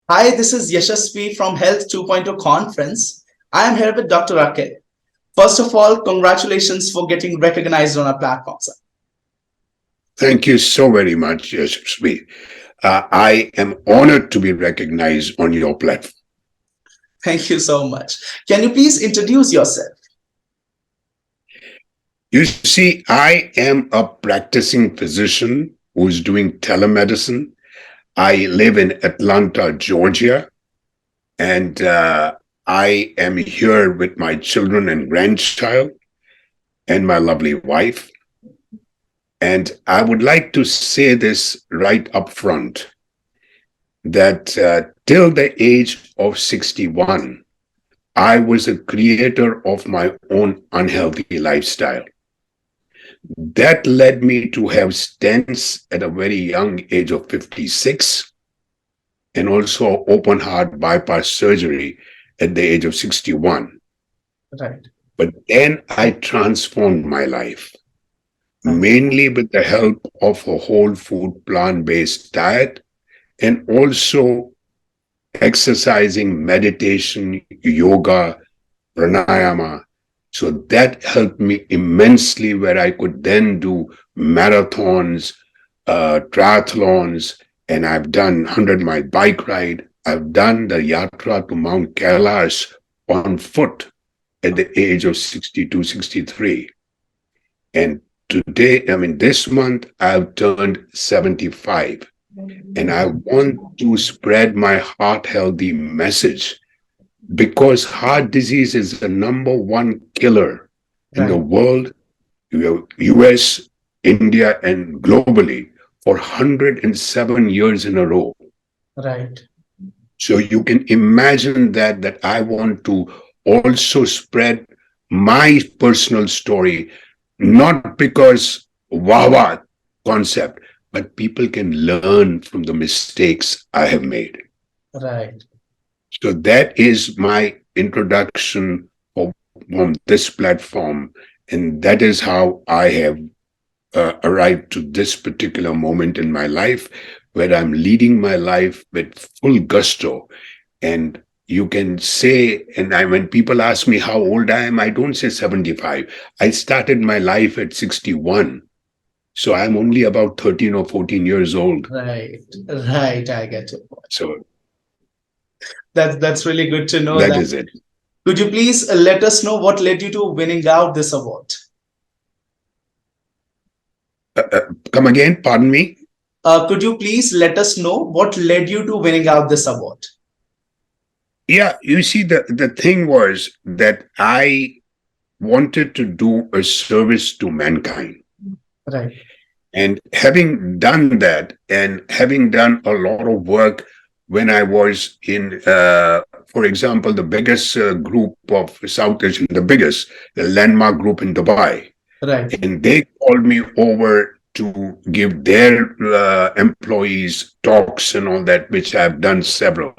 Hi, this is Yashasvi from Health 2.0 conference. I am here with Dr. Akil. First of all, congratulations for getting recognized on our platform, sir. Thank you so very much, Yashasvi. I am honored to be recognized on your platform. Thank you so much. Can you please introduce yourself? You see, I am a practicing physician who is doing telemedicine. I live in Atlanta, Georgia, and I am here with my children and grandchild and my lovely wife. And I would like to say this right up front that till the age of 61, I was a creator of my own unhealthy lifestyle. That led me to have stents at a very young age of 56 and also open heart bypass surgery at the age of 61. Right. But then I transformed my life, Right. mainly with the help of a whole food plant based diet and also exercising, meditation, yoga, pranayama. So that helped me immensely, where I could then do marathons, triathlons, and I've done 100-mile bike ride. I've done the yatra to Mount Kailash on foot at the age of 62, 63. And today, this month, I've turned 75. And I want to spread my heart healthy message because heart disease is the number one killer in the Right. world, US, India, and globally for 107 years in a row. Right. So you can imagine that I want to also spread my personal story, not because wah concept, but people can learn from the mistakes I have made. Right. So that is my introduction from this platform. And that is how I have arrived to this particular moment in my life where I'm leading my life with full gusto. And you can say, when people ask me how old I am, I don't say 75. I started my life at 61. So I'm only about 13 or 14 years old. Right. Right. I get your point. So That's really good to know that that. is it. Could you please let us know what led you to winning out this award? Come again, pardon me. Could you please let us know what led you to winning out this award? Yeah, you see, the thing was that I wanted to do a service to mankind. Right. And having done that, and having done a lot of work when I was in, for example, the biggest group of South Asian, the landmark group in Dubai, Right. and they called me over to give their employees talks and all that, which I've done several.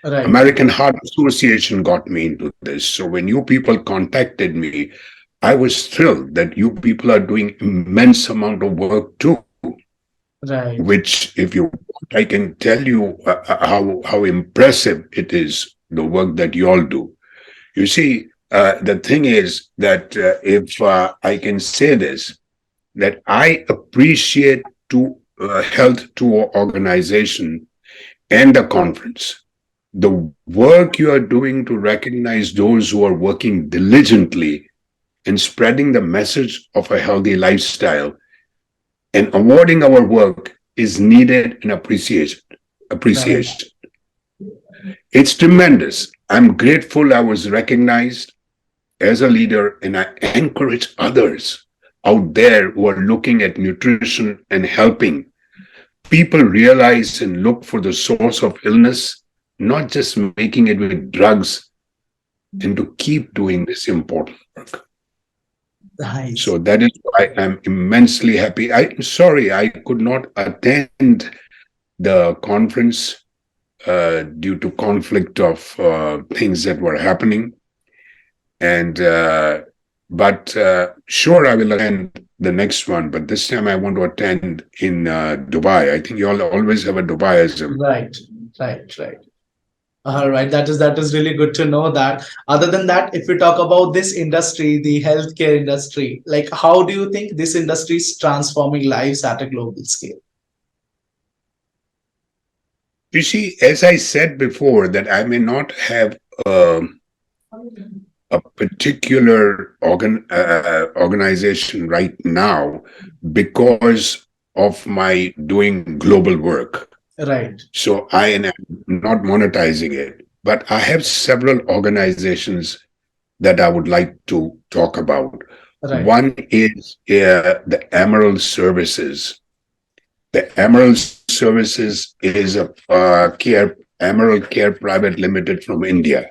Right. American Heart Association got me into this. So when you people contacted me, I was thrilled that you people are doing immense amount of work too. Right. Which, if you want, I can tell you how impressive it is the work that you all do. You see, the thing is that if I can say this, that I appreciate to health to organization and the conference the work you are doing to recognize those who are working diligently in spreading the message of a healthy lifestyle and awarding our work is needed and Right. appreciation. It's tremendous. I'm grateful I was recognized as a leader, and I encourage others out there who are looking at nutrition and helping people realize and look for the source of illness, not just making it with drugs, and to keep doing this important work. Nice. So that is why I'm immensely happy. I'm sorry I could not attend the conference due to conflict of things that were happening. And but sure, I will attend the next one. But this time I want to attend in Dubai. I think you all always have a Dubai as a Right. Right. Right. All right, that is really good to know that. Other than that, if we talk about this industry, the healthcare industry, like how do you think this industry is transforming lives at a global scale? You see, as I said before, that I may not have a particular organization right now because of my doing global work. Right, So I am not monetizing it, but I have several organizations that I would like to talk about. right, One is the Emerald Services. The Emerald Services is a Emerald Care Private Limited from India,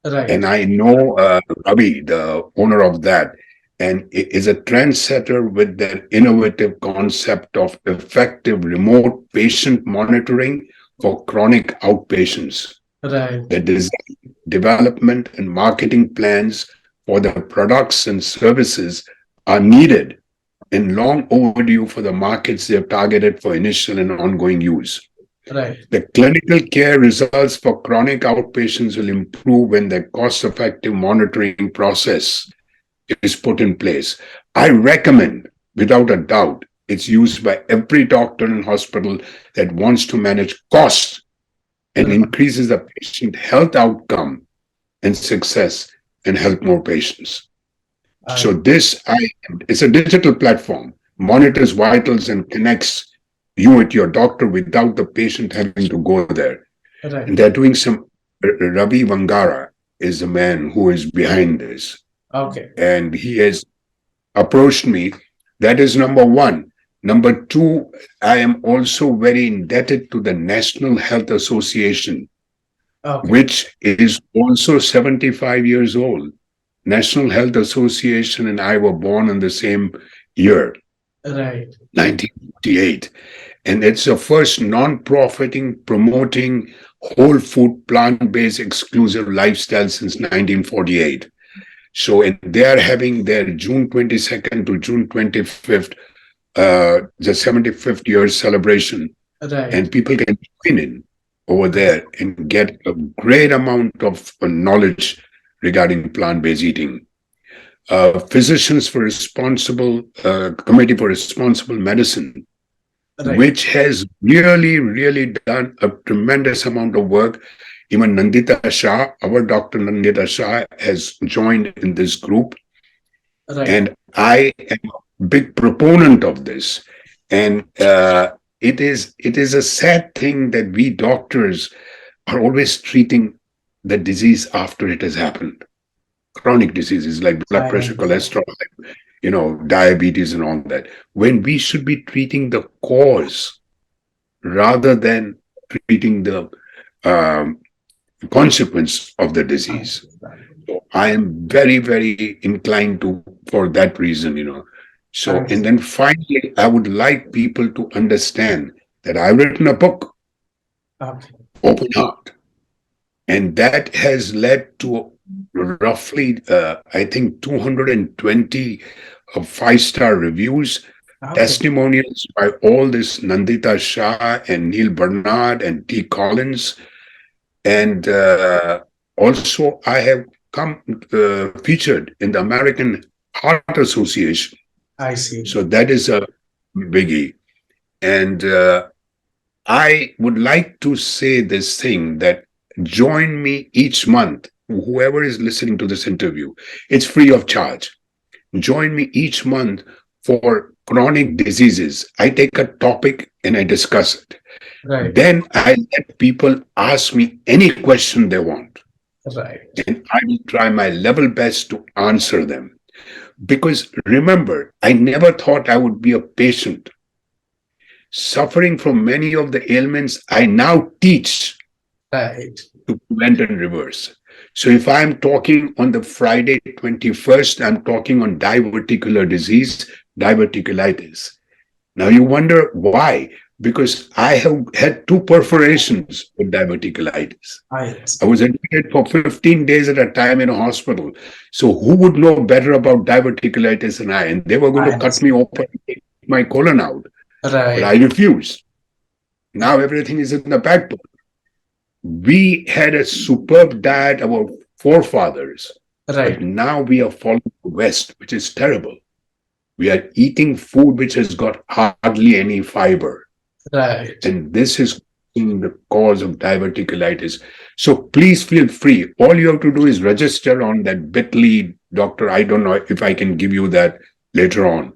and right, I know Ravi, the owner of that, and is a trendsetter with their innovative concept of effective remote patient monitoring for chronic outpatients. right, The design, development, and marketing plans for the products and services are needed and long overdue for the markets they have targeted for initial and ongoing use. right, The clinical care results for chronic outpatients will improve when the cost effective monitoring process is put in place. I recommend, without a doubt, it's used by every doctor and hospital that wants to manage costs and right. increases the patient health outcome and success and help more patients. So I, it's a digital platform, monitors vitals and connects you with your doctor without the patient having to go there. And right. they're doing some. Ravi Vangara is the man who is behind this, Okay, and he has approached me. That is number one. Number two, I am also very indebted to the National Health Association, okay, which is also 75 years old. National Health Association and I were born in the same year, right, 1948. And it's the first non-profiting promoting whole food plant-based exclusive lifestyle since 1948. So and they are having their June 22nd to June 25th, the 75th year celebration, right, and people can join in over there and get a great amount of knowledge regarding plant-based eating. Physicians for Responsible Committee for Responsible Medicine, right. which has really, really done a tremendous amount of work. Even Nandita Shah, our Dr. Nandita Shah, has joined in this group, Right. and I am a big proponent of this. And it is a sad thing that we doctors are always treating the disease after it has happened. Chronic diseases like blood I pressure, agree. cholesterol, diabetes, and all that. When we should be treating the cause rather than treating the um, consequence of the I disease. understand. So I am very, very inclined to for that reason. So, I and see. then finally, I would like people to understand that I've written a book, Okay. Open Heart, and that has led to roughly, I think, 220 five-star reviews, Okay. testimonials by all this Nandita Shah and Neil Bernard and T. Collins. And also, I have come featured in the American Heart Association. I see. So that is a biggie. And I would like to say this thing that join me each month, whoever is listening to this interview. It's free of charge. Join me each month for chronic diseases. I take a topic and I discuss it. Right. Then I let people ask me any question they want, Right. and I will try my level best to answer them. Because remember, I never thought I would be a patient suffering from many of the ailments I now teach Right. to prevent and reverse. So if I'm talking on the Friday 21st, I'm talking on diverticular disease, diverticulitis. Now you wonder why? Because I have had two perforations with diverticulitis. I I was understand. admitted for 15 days at a time in a hospital. So who would know better about diverticulitis than I? And they were going I to cut me understand. open and take my colon out. But I Right. refused. Now everything is in the back. we had a superb diet, our forefathers, but Right. now we are following the West, which is terrible. We are eating food which has got hardly any fiber, Right. and this is in the cause of diverticulitis. So please feel free. All you have to do is register on that bit.ly, doctor. I don't know if I can give you that later on.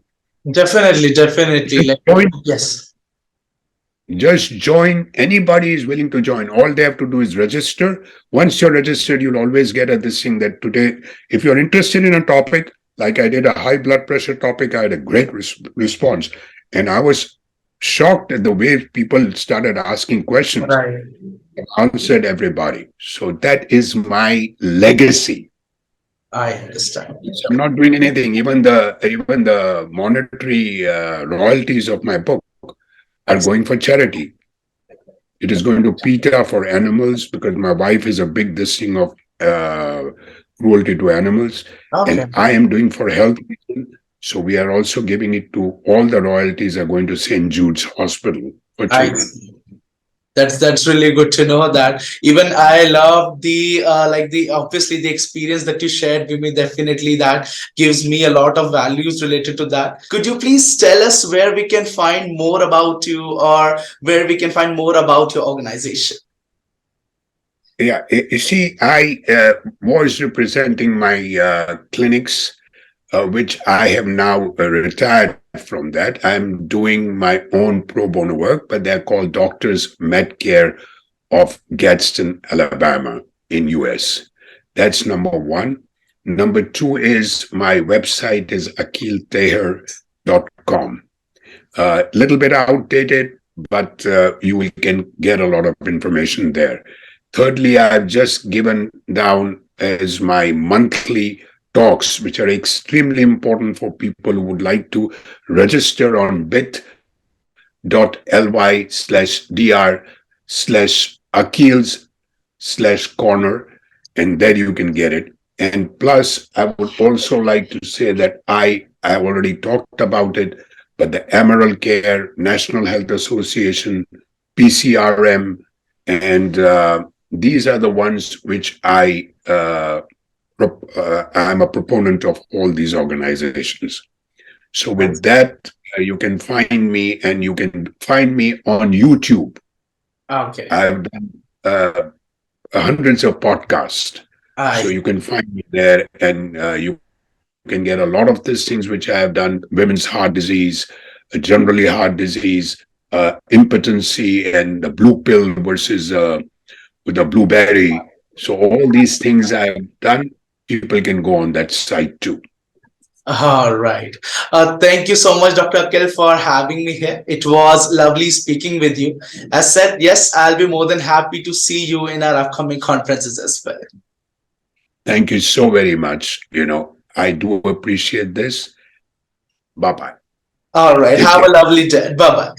Definitely, definitely. Just Like, join. yes. Just join. Anybody is willing to join. All they have to do is register. Once you're registered, you'll always get a this thing that today, if you're interested in a topic, like I did a high blood pressure topic, I had a great response. And I was shocked at the way people started asking questions. Right. I answered everybody. So that is my legacy. I understand. I'm not doing anything. Even the monetary royalties of my book are going for charity. It is going to PETA for animals because my wife is a big this thing of uh, cruelty to animals, Okay. and I am doing for health reasons. So we are also giving it to all the royalties are going to St. Jude's Hospital for I children. see. That's really good to know that. Even I love the like the obviously the experience that you shared with me. Definitely that gives me a lot of values related to that. Could you please tell us where we can find more about you, or where we can find more about your organization? Yeah, you see, I was representing my clinics, which I have now retired from that. I'm doing my own pro bono work, but they're called Doctors Medcare of Gadsden, Alabama, in US. That's number one. Number two is my website is akiltaher.com. A little bit outdated, but you will can get a lot of information there. Thirdly, I've just given down as my monthly talks, which are extremely important for people who would like to register on bit.ly/dr/Akil's/corner, and there you can get it. And plus, I would also like to say that I have already talked about it, but the Emerald Care, National Health Association, PCRM, and these are the ones which I'm a proponent of all these organizations. So with that, you can find me, and you can find me on YouTube. Okay. I've done hundreds of podcasts. So I you can find me there, and you can get a lot of these things which I have done: women's heart disease, generally heart disease, impotency, and the blue pill versus with the blueberry. So all these things I have done, people can go on that site too. All right. Thank you so much, Dr. Akil, for having me here. It was lovely speaking with you. As said, yes, I'll be more than happy to see you in our upcoming conferences as well. Thank you so very much. I do appreciate this. Bye bye. All right. Take Have a care. lovely day. Bye bye.